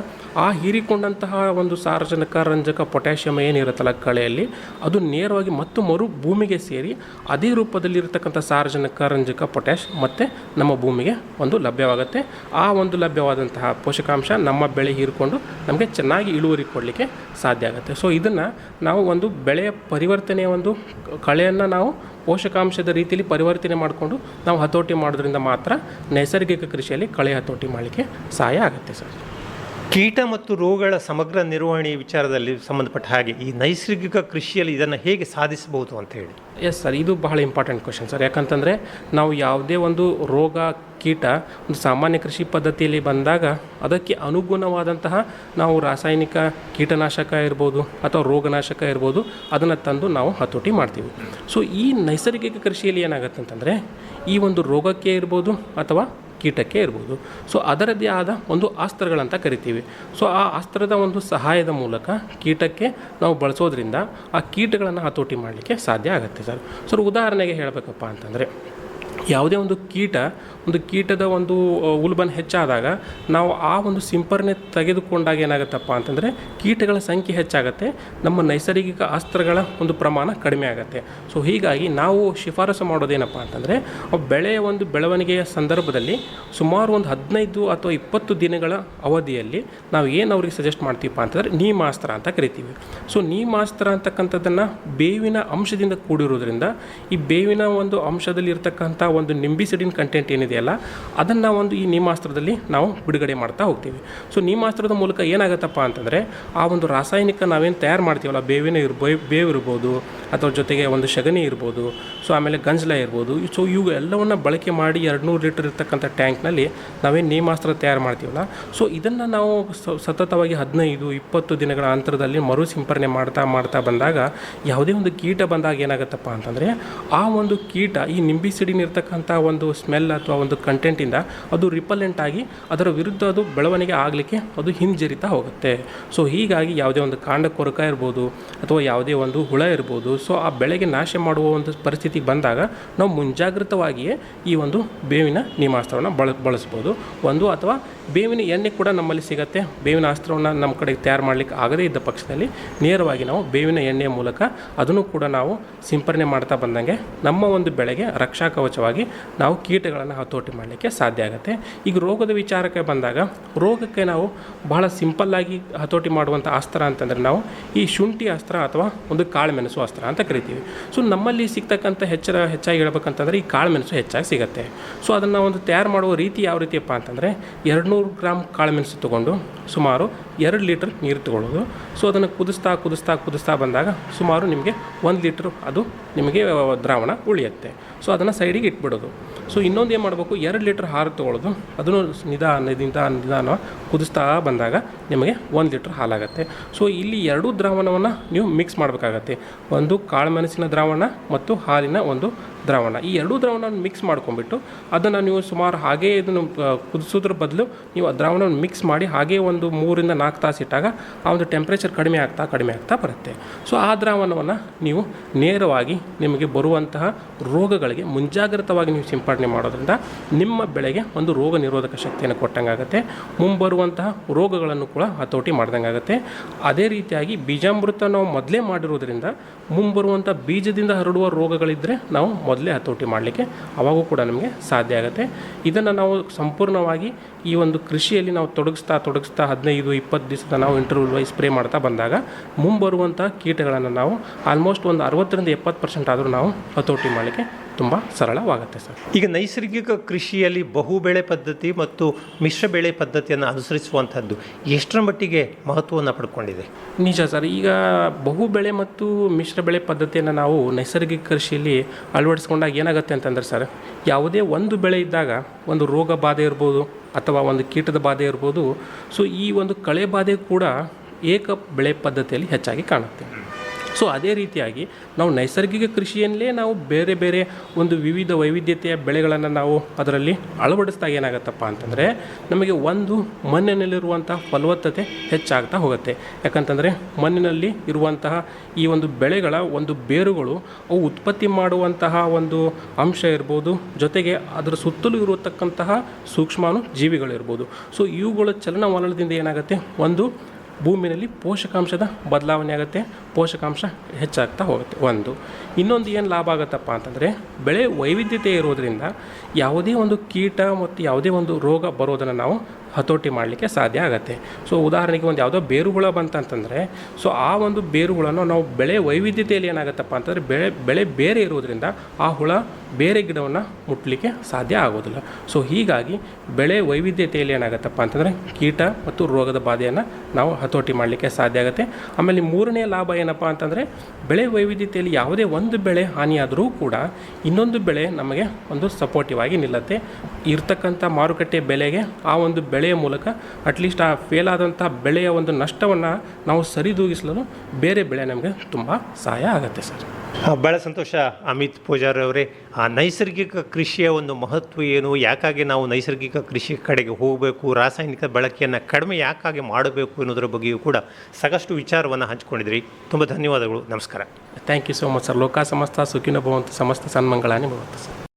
Speaker 2: ಆ ಹೀರಿಕೊಂಡಂತಹ ಒಂದು ಸಾರಜನಕ, ರಂಜಕ, ಪೊಟ್ಯಾಷಿಯಮ್ ಏನಿರುತ್ತಲ್ಲ ಕಳೆಯಲ್ಲಿ ಅದು ನೇರವಾಗಿ ಮತ್ತು ಮರು ಭೂಮಿಗೆ ಸೇರಿ ಅದೇ ರೂಪದಲ್ಲಿರ್ತಕ್ಕಂಥ ಸಾರಜನಕ, ರಂಜಕ, ಪೊಟ್ಯಾಷ್ ಮತ್ತು ನಮ್ಮ ಭೂಮಿಗೆ ಒಂದು ಲಭ್ಯವಾಗುತ್ತೆ. ಆ ಒಂದು ಲಭ್ಯವಾದಂತಹ ಪೋಷಕಾಂಶ ನಮ್ಮ ಬೆಳೆ ಹೀರಿಕೊಂಡು ನಮಗೆ ಚೆನ್ನಾಗಿ ಇಳುವರಿ ಕೊಡಲಿಕ್ಕೆ ಸಾಧ್ಯ ಆಗುತ್ತೆ. ಸೊ ಇದನ್ನು ನಾವು ಒಂದು ಬೆಳೆಯ ಪರಿವರ್ತನೆಯ ಒಂದು ಕಳೆಯನ್ನು ನಾವು ಪೋಷಕಾಂಶದ ರೀತಿಯಲ್ಲಿ ಪರಿವರ್ತನೆ ಮಾಡಿಕೊಂಡು ನಾವು ಹತೋಟಿ ಮಾಡೋದ್ರಿಂದ ಮಾತ್ರ ನೈಸರ್ಗಿಕ ಕೃಷಿಯಲ್ಲಿ ಕಳೆ ಹತೋಟಿ ಮಾಡಲಿಕ್ಕೆ ಸಹಾಯ ಆಗುತ್ತೆ ಸರ್.
Speaker 1: ಕೀಟ ಮತ್ತು ರೋಗಗಳ ಸಮಗ್ರ ನಿರ್ವಹಣೆ ವಿಚಾರದಲ್ಲಿ ಸಂಬಂಧಪಟ್ಟ ಹಾಗೆ ಈ ನೈಸರ್ಗಿಕ ಕೃಷಿಯಲ್ಲಿ ಇದನ್ನು ಹೇಗೆ ಸಾಧಿಸಬಹುದು ಅಂತ ಹೇಳಿ?
Speaker 2: ಎಸ್ ಸರ್, ಇದು ಬಹಳ ಇಂಪಾರ್ಟೆಂಟ್ ಕ್ವಶನ್ ಸರ್. ಯಾಕಂತಂದರೆ ನಾವು ಯಾವುದೇ ಒಂದು ರೋಗ ಕೀಟ ಒಂದು ಸಾಮಾನ್ಯ ಕೃಷಿ ಪದ್ಧತಿಯಲ್ಲಿ ಬಂದಾಗ ಅದಕ್ಕೆ ಅನುಗುಣವಾದಂತಹ ನಾವು ರಾಸಾಯನಿಕ ಕೀಟನಾಶಕ ಇರ್ಬೋದು ಅಥವಾ ರೋಗನಾಶಕ ಇರ್ಬೋದು ಅದನ್ನು ತಂದು ನಾವು ಹತೋಟಿ ಮಾಡ್ತೀವಿ. ಸೊ ಈ ನೈಸರ್ಗಿಕ ಕೃಷಿಯಲ್ಲಿ ಏನಾಗುತ್ತೆ ಅಂತಂದರೆ ಈ ಒಂದು ರೋಗಕ್ಕೆ ಇರ್ಬೋದು ಅಥವಾ ಕೀಟಕ್ಕೆ ಇರ್ಬೋದು, ಸೊ ಅದರದ್ದೇ ಆದ ಒಂದು ಅಸ್ತ್ರಗಳಂತ ಕರಿತೀವಿ. ಸೊ ಆ ಅಸ್ತ್ರದ ಒಂದು ಸಹಾಯದ ಮೂಲಕ ಕೀಟಕ್ಕೆ ನಾವು ಬಳಸೋದ್ರಿಂದ ಆ ಕೀಟಗಳನ್ನು ಹತೋಟಿ ಮಾಡಲಿಕ್ಕೆ ಸಾಧ್ಯ ಆಗುತ್ತೆ ಸರ್. ಸರ್ ಉದಾಹರಣೆಗೆ ಹೇಳಬೇಕಪ್ಪ ಅಂತಂದರೆ ಯಾವುದೇ ಒಂದು ಕೀಟದ ಒಂದು ಉಲ್ಬಣ ಹೆಚ್ಚಾದಾಗ ನಾವು ಆ ಒಂದು ಸಿಂಪರಣೆ ತೆಗೆದುಕೊಂಡಾಗ ಏನಾಗುತ್ತಪ್ಪ ಅಂತಂದರೆ ಕೀಟಗಳ ಸಂಖ್ಯೆ ಹೆಚ್ಚಾಗುತ್ತೆ, ನಮ್ಮ ನೈಸರ್ಗಿಕ ಅಸ್ತ್ರಗಳ ಒಂದು ಪ್ರಮಾಣ ಕಡಿಮೆ ಆಗುತ್ತೆ. ಸೊ ಹೀಗಾಗಿ ನಾವು ಶಿಫಾರಸು ಮಾಡೋದೇನಪ್ಪ ಅಂತಂದರೆ ಬೆಳೆಯ ಒಂದು ಬೆಳವಣಿಗೆಯ ಸಂದರ್ಭದಲ್ಲಿ ಸುಮಾರು ಒಂದು 15 ಅಥವಾ 20 ದಿನಗಳ ಅವಧಿಯಲ್ಲಿ ನಾವು ಏನು ಅವ್ರಿಗೆ ಸಜೆಸ್ಟ್ ಮಾಡ್ತೀವಪ್ಪ ಅಂತಂದರೆ ನೀಮಾಸ್ತ್ರ ಅಂತ ಕರಿತೀವಿ. ಸೊ ನೀಮಾಸ್ತ್ರ ಅಂತಕ್ಕಂಥದ್ದನ್ನು ಬೇವಿನ ಅಂಶದಿಂದ ಕೂಡಿರೋದ್ರಿಂದ ಈ ಬೇವಿನ ಒಂದು ಅಂಶದಲ್ಲಿ ಇರ್ತಕ್ಕಂಥ ಒಂದು ನಿಂಬಿಸಿಡಿನ್ ಕಂಟೆಂಟ್ ಏನಿದೆಯಲ್ಲ ಅದನ್ನು ಒಂದು ಈ ನೀಮಾಸ್ತ್ರದಲ್ಲಿ ನಾವು ಬಿಡುಗಡೆ ಮಾಡ್ತಾ ಹೋಗ್ತೀವಿ. ಸೊ ನೀಮಾಸ್ತ್ರದ ಮೂಲಕ ಏನಾಗುತ್ತಪ್ಪ ಅಂತಂದರೆ ಆ ಒಂದು ರಾಸಾಯನಿಕ ನಾವೇನು ತಯಾರು ಮಾಡ್ತೀವಲ್ಲ ಬೇವು ಇರ್ಬೋದು ಅಥವಾ ಜೊತೆಗೆ ಒಂದು ಸಗಣಿ ಇರ್ಬೋದು, ಸೊ ಆಮೇಲೆ ಗಂಜಲ ಇರ್ಬೋದು, ಸೊ ಇವು ಎಲ್ಲವನ್ನು ಬಳಕೆ ಮಾಡಿ 200 ಲೀಟರ್ ಇರ್ತಕ್ಕಂಥ ಟ್ಯಾಂಕ್ನಲ್ಲಿ ನಾವೇನು ನೀಮಾಸ್ತ್ರ ತಯಾರು ಮಾಡ್ತೀವಲ್ಲ ಸೊ ಇದನ್ನು ನಾವು ಸತತವಾಗಿ 15-20 ದಿನಗಳ ಅಂತರದಲ್ಲಿ ಮರು ಸಿಂಪರಣೆ ಮಾಡ್ತಾ ಬಂದಾಗ ಯಾವುದೇ ಒಂದು ಕೀಟ ಬಂದಾಗ ಏನಾಗುತ್ತಪ್ಪ ಅಂತಂದರೆ ಆ ಒಂದು ಕೀಟ ಈ ನಿಂಬಿಸಿಡಿನ್ ಇರ್ತಕ್ಕಂಥ ಇರ್ತಕ್ಕಂಥ ಒಂದು ಸ್ಮೆಲ್ ಅಥವಾ ಒಂದು ಕಂಟೆಂಟಿಂದ ಅದು ರಿಪಲೆಂಟ್ ಆಗಿ ಅದರ ವಿರುದ್ಧ ಅದು ಬೆಳವಣಿಗೆ ಆಗಲಿಕ್ಕೆ ಅದು ಹಿಂಜರಿತಾ ಹೋಗುತ್ತೆ. ಸೊ ಹೀಗಾಗಿ ಯಾವುದೇ ಒಂದು ಕಾಂಡ ಕೊರಕ ಇರ್ಬೋದು ಅಥವಾ ಯಾವುದೇ ಒಂದು ಹುಳ ಇರ್ಬೋದು, ಸೊ ಆ ಬೆಳೆಗೆ ನಾಶ ಮಾಡುವ ಒಂದು ಪರಿಸ್ಥಿತಿಗೆ ಬಂದಾಗ ನಾವು ಮುಂಜಾಗ್ರತವಾಗಿಯೇ ಈ ಒಂದು ಬೇವಿನ ನೀಮಾಸ್ತ್ರವನ್ನು ಬಳಸ್ಬೋದು. ಒಂದು ಅಥವಾ ಬೇವಿನ ಎಣ್ಣೆ ಕೂಡ ನಮ್ಮಲ್ಲಿ ಸಿಗುತ್ತೆ. ಬೇವಿನ ಅಸ್ತ್ರವನ್ನು ನಮ್ಮ ಕಡೆಗೆ ತಯಾರು ಮಾಡಲಿಕ್ಕೆ ಆಗದೇ ಇದ್ದ ಪಕ್ಷದಲ್ಲಿ ನೇರವಾಗಿ ನಾವು ಬೇವಿನ ಎಣ್ಣೆಯ ಮೂಲಕ ಅದನ್ನು ಕೂಡ ನಾವು ಸಿಂಪರಣೆ ಮಾಡ್ತಾ ಬಂದಂಗೆ ನಮ್ಮ ಒಂದು ಬೆಳೆಗೆ ರಕ್ಷಾ ಕವಚವಾಗಿ ನಾವು ಕೀಟಗಳನ್ನು ಹತೋಟಿ ಮಾಡಲಿಕ್ಕೆ ಸಾಧ್ಯ ಆಗುತ್ತೆ. ಈಗ ರೋಗದ ವಿಚಾರಕ್ಕೆ ಬಂದಾಗ ರೋಗಕ್ಕೆ ನಾವು ಬಹಳ ಸಿಂಪಲ್ಲಾಗಿ ಹತೋಟಿ ಮಾಡುವಂಥ ಅಸ್ತ್ರ ಅಂತಂದರೆ ನಾವು ಈ ಶುಂಠಿ ಅಸ್ತ್ರ ಅಥವಾ ಒಂದು ಕಾಳುಮೆಣಸು ಅಸ್ತ್ರ ಅಂತ ಕರಿತೀವಿ. ಸೊ ನಮ್ಮಲ್ಲಿ ಸಿಗ್ತಕ್ಕಂಥ ಹೆಚ್ಚಾಗಿ ಹೇಳ್ಬೇಕಂತಂದರೆ ಈ ಕಾಳುಮೆಣಸು ಹೆಚ್ಚಾಗಿ ಸಿಗುತ್ತೆ. ಸೊ ಅದನ್ನು ಒಂದು ತಯಾರು ಮಾಡುವ ರೀತಿ ಯಾವ ರೀತಿಯಪ್ಪ ಅಂತಂದರೆ 200 ಗ್ರಾಮ್ ಕಾಳುಮೆಣಸು ತೊಗೊಂಡು ಸುಮಾರು 2 ಲೀಟರ್ ನೀರು ತೊಗೊಳ್ಳೋದು. ಸೊ ಅದನ್ನು ಕುದಿಸ್ತಾ ಬಂದಾಗ ಸುಮಾರು ನಿಮಗೆ 1 ಲೀಟ್ರ್ ಅದು ನಿಮಗೆ ದ್ರಾವಣ ಉಳಿಯುತ್ತೆ. ಸೊ ಅದನ್ನು ಸೈಡಿಗೆ ಇಟ್ಬಿಡೋದು. ಸೊ ಇನ್ನೊಂದು ಏನು ಮಾಡಬೇಕು, 2 ಲೀಟ್ರ್ ಹಾಲು ತೊಗೊಳ್ಳೋದು, ಅದನ್ನು ನಿಧಾನ ಕುದಿಸ್ತಾ ಬಂದಾಗ ನಿಮಗೆ 1 ಲೀಟ್ರ್ ಹಾಲಾಗುತ್ತೆ. ಸೊ ಇಲ್ಲಿ 2 ದ್ರಾವಣವನ್ನು ನೀವು ಮಿಕ್ಸ್ ಮಾಡಬೇಕಾಗತ್ತೆ. ಒಂದು ಕಾಳುಮೆಣಸಿನ ದ್ರಾವಣ ಮತ್ತು ಹಾಲಿನ ಒಂದು ದ್ರಾವಣ. ಈ 2 ದ್ರಾವಣವನ್ನು ಮಿಕ್ಸ್ ಮಾಡ್ಕೊಂಡ್ಬಿಟ್ಟು ಅದನ್ನು ನೀವು ಸುಮಾರು ಹಾಗೇ ಇದನ್ನು ಕುದಿಸೋದ್ರ ಬದಲು ನೀವು ಆ ದ್ರಾವಣವನ್ನು ಮಿಕ್ಸ್ ಮಾಡಿ ಹಾಗೇ ಒಂದು 3 ರಿಂದ 4 ತಾಸು ಇಟ್ಟಾಗ ಆ ಒಂದು ಟೆಂಪ್ರೇಚರ್ ಕಡಿಮೆ ಆಗ್ತಾ ಬರುತ್ತೆ. ಸೊ ಆ ದ್ರಾವಣವನ್ನು ನೀವು ನೇರವಾಗಿ ನಿಮಗೆ ಬರುವಂತಹ ರೋಗಗಳಿಗೆ ಮುಂಜಾಗ್ರತವಾಗಿ ನೀವು ಸಿಂಪಡಣೆ ಮಾಡೋದ್ರಿಂದ ನಿಮ್ಮ ಬೆಳೆಗೆ ಒಂದು ರೋಗ ನಿರೋಧಕ ಶಕ್ತಿಯನ್ನು ಕೊಟ್ಟಂಗಾಗುತ್ತೆ. ಮುಂಬರುವಂತಹ ರೋಗಗಳನ್ನು ಕೂಡ ಹತೋಟಿ ಮಾಡ್ದಂಗಾಗುತ್ತೆ. ಅದೇ ರೀತಿಯಾಗಿ ಬೀಜಾಮೃತ ನಾವು ಮೊದಲೇ ಮಾಡಿರೋದ್ರಿಂದ ಮುಂಬರುವಂಥ ಬೀಜದಿಂದ ಹರಡುವ ರೋಗಗಳಿದ್ದರೆ ನಾವು ಮೊದಲೇ ಹತೋಟಿ ಮಾಡಲಿಕ್ಕೆ ಅವಾಗೂ ಕೂಡ ನಮಗೆ ಸಾಧ್ಯ ಆಗುತ್ತೆ. ಇದನ್ನು ನಾವು ಸಂಪೂರ್ಣವಾಗಿ ಈ ಒಂದು ಕೃಷಿಯಲ್ಲಿ ನಾವು ತೊಡಗಿಸ್ತಾ 15-20 ದಿವಸದ ನಾವು ಇಂಟರ್ವಲ್ ವೈಸ್ ಸ್ಪ್ರೇ ಮಾಡ್ತಾ ಬಂದಾಗ ಮುಂಬರುವಂಥ ಕೀಟಗಳನ್ನು ನಾವು ಆಲ್ಮೋಸ್ಟ್ ಒಂದು 60-70% ಆದರೂ ನಾವು ಹತೋಟಿ ಮಾಡಲಿಕ್ಕೆ ತುಂಬ ಸರಳವಾಗುತ್ತೆ ಸರ್.
Speaker 1: ಈಗ ನೈಸರ್ಗಿಕ ಕೃಷಿಯಲ್ಲಿ ಬಹುಬೆಳೆ ಪದ್ಧತಿ ಮತ್ತು ಮಿಶ್ರ ಬೆಳೆ ಪದ್ಧತಿಯನ್ನು ಅನುಸರಿಸುವಂಥದ್ದು ಎಷ್ಟರ ಮಟ್ಟಿಗೆ ಮಹತ್ವವನ್ನು ಪಡ್ಕೊಂಡಿದೆ?
Speaker 2: ನಿಜ ಸರ್. ಈಗ ಬಹುಬೆಳೆ ಮತ್ತು ಮಿಶ್ರ ಬೆಳೆ ಪದ್ಧತಿಯನ್ನು ನಾವು ನೈಸರ್ಗಿಕ ಕೃಷಿಯಲ್ಲಿ ಅಳವಡಿಸ್ಕೊಂಡಾಗ ಏನಾಗುತ್ತೆ ಅಂತಂದರೆ ಸರ್, ಯಾವುದೇ ಒಂದು ಬೆಳೆ ಇದ್ದಾಗ ಒಂದು ರೋಗ ಬಾಧೆ ಇರ್ಬೋದು ಅಥವಾ ಒಂದು ಕೀಟದ ಬಾಧೆ ಇರ್ಬೋದು. ಸೊ ಈ ಒಂದು ಕಳೆ ಬಾಧೆ ಕೂಡ ಏಕ ಬೆಳೆ ಪದ್ಧತಿಯಲ್ಲಿ ಹೆಚ್ಚಾಗಿ ಕಾಣುತ್ತೆ. ಸೊ ಅದೇ ರೀತಿಯಾಗಿ ನಾವು ನೈಸರ್ಗಿಕ ಕೃಷಿಯಲ್ಲೇ ನಾವು ಬೇರೆ ಬೇರೆ ಒಂದು ವಿವಿಧ ವೈವಿಧ್ಯತೆಯ ಬೆಳೆಗಳನ್ನು ನಾವು ಅದರಲ್ಲಿ ಅಳವಡಿಸಿದಾಗ ಏನಾಗುತ್ತಪ್ಪ ಅಂತಂದರೆ ನಮಗೆ ಒಂದು ಮಣ್ಣಿನಲ್ಲಿರುವಂಥ ಫಲವತ್ತತೆ ಹೆಚ್ಚಾಗ್ತಾ ಹೋಗುತ್ತೆ. ಯಾಕಂತಂದರೆ ಮಣ್ಣಿನಲ್ಲಿ ಇರುವಂತಹ ಈ ಒಂದು ಬೆಳೆಗಳ ಒಂದು ಬೇರುಗಳು ಅವು ಉತ್ಪತ್ತಿ ಮಾಡುವಂತಹ ಒಂದು ಅಂಶ ಇರ್ಬೋದು, ಜೊತೆಗೆ ಅದರ ಸುತ್ತಲೂ ಇರತಕ್ಕಂತಹ ಸೂಕ್ಷ್ಮಾಣು ಜೀವಿಗಳಿರ್ಬೋದು. ಸೊ ಇವುಗಳ ಚಲನವಲನದಿಂದ ಏನಾಗುತ್ತೆ, ಒಂದು ಭೂಮಿಯಲ್ಲಿ ಪೋಷಕಾಂಶದ ಬದಲಾವಣೆ ಆಗುತ್ತೆ, ಪೋಷಕಾಂಶ ಹೆಚ್ಚಾಗ್ತಾ ಹೋಗುತ್ತೆ. ಇನ್ನೊಂದು ಏನು ಲಾಭ ಆಗುತ್ತಪ್ಪ ಅಂತಂದರೆ ಬೆಳೆ ವೈವಿಧ್ಯತೆ ಇರೋದರಿಂದ ಯಾವುದೇ ಒಂದು ಕೀಟ ಮತ್ತು ಯಾವುದೇ ಒಂದು ರೋಗ ಬರೋದನ್ನು ನಾವು ಹತೋಟಿ ಮಾಡಲಿಕ್ಕೆ ಸಾಧ್ಯ ಆಗುತ್ತೆ. ಸೊ ಉದಾಹರಣೆಗೆ ಒಂದು ಯಾವುದೋ ಬೇರುಹುಳ ಬಂತಂತಂದರೆ ಸೊ ಆ ಒಂದು ಬೇರುಗಳನ್ನು ನಾವು ಬೆಳೆ ವೈವಿಧ್ಯತೆಯಲ್ಲಿ ಏನಾಗುತ್ತಪ್ಪ ಅಂತಂದರೆ ಬೆಳೆ ಬೇರೆ ಇರೋದರಿಂದ ಆ ಹುಳ ಬೇರೆ ಗಿಡವನ್ನು ಮುಟ್ಟಲಿಕ್ಕೆ ಸಾಧ್ಯ ಆಗೋದಿಲ್ಲ. ಸೊ ಹೀಗಾಗಿ ಬೆಳೆ ವೈವಿಧ್ಯತೆಯಲ್ಲಿ ಏನಾಗುತ್ತಪ್ಪ ಅಂತಂದರೆ ಕೀಟ ಮತ್ತು ರೋಗದ ಬಾಧೆಯನ್ನು ನಾವು ಹತೋಟಿ ಮಾಡಲಿಕ್ಕೆ ಸಾಧ್ಯ ಆಗುತ್ತೆ. ಆಮೇಲೆ ಮೂರನೇ ಲಾಭ ಏನಪ್ಪ ಅಂತಂದರೆ ಬೆಳೆ ವೈವಿಧ್ಯತೆಯಲ್ಲಿ ಯಾವುದೇ ಒಂದು ಬೆಳೆ ಹಾನಿಯಾದರೂ ಕೂಡ ಇನ್ನೊಂದು ಬೆಳೆ ನಮಗೆ ಒಂದು ಸಪೋರ್ಟಿವ್ ಆಗಿ ನಿಲ್ಲುತ್ತೆ. ಇರ್ತಕ್ಕಂಥ ಮಾರುಕಟ್ಟೆ ಬೆಲೆಗೆ ಆ ಒಂದು ಬೆಳೆಯ ಮೂಲಕ ಅಟ್ಲೀಸ್ಟ್ ಆ ಫೇಲ್ ಆದಂಥ ಬೆಳೆಯ ಒಂದು ನಷ್ಟವನ್ನು ನಾವು ಸರಿದೂಗಿಸಲು ಬೇರೆ ಬೆಳೆ ನಮಗೆ ತುಂಬ ಸಹಾಯ ಆಗುತ್ತೆ ಸರ್.
Speaker 1: ಭಾಳ ಸಂತೋಷ ಅಮಿತ್ ಪೂಜಾರಿ ಅವರೇ. ಆ ನೈಸರ್ಗಿಕ ಕೃಷಿಯ ಒಂದು ಮಹತ್ವ ಏನು, ಯಾಕಾಗಿ ನಾವು ನೈಸರ್ಗಿಕ ಕೃಷಿ ಕಡೆಗೆ ಹೋಗಬೇಕು, ರಾಸಾಯನಿಕ ಬಳಕೆಯನ್ನು ಕಡಿಮೆ ಯಾಕಾಗಿ ಮಾಡಬೇಕು ಅನ್ನೋದರ ಬಗ್ಗೆಯೂ ಕೂಡ ಸಾಕಷ್ಟು ವಿಚಾರವನ್ನು ಹಂಚಿಕೊಂಡಿದ್ರಿ. ತುಂಬ ಧನ್ಯವಾದಗಳು. ನಮಸ್ಕಾರ.
Speaker 2: Thank you so much sir. ಲೋಕ ಸಮಸ್ತ ಸುಖಿನೋ ಭವಂತು, ಸಮಸ್ತ ಸನ್ಮಂಗಳಾನಿ ಭವಂತು ಸರ್.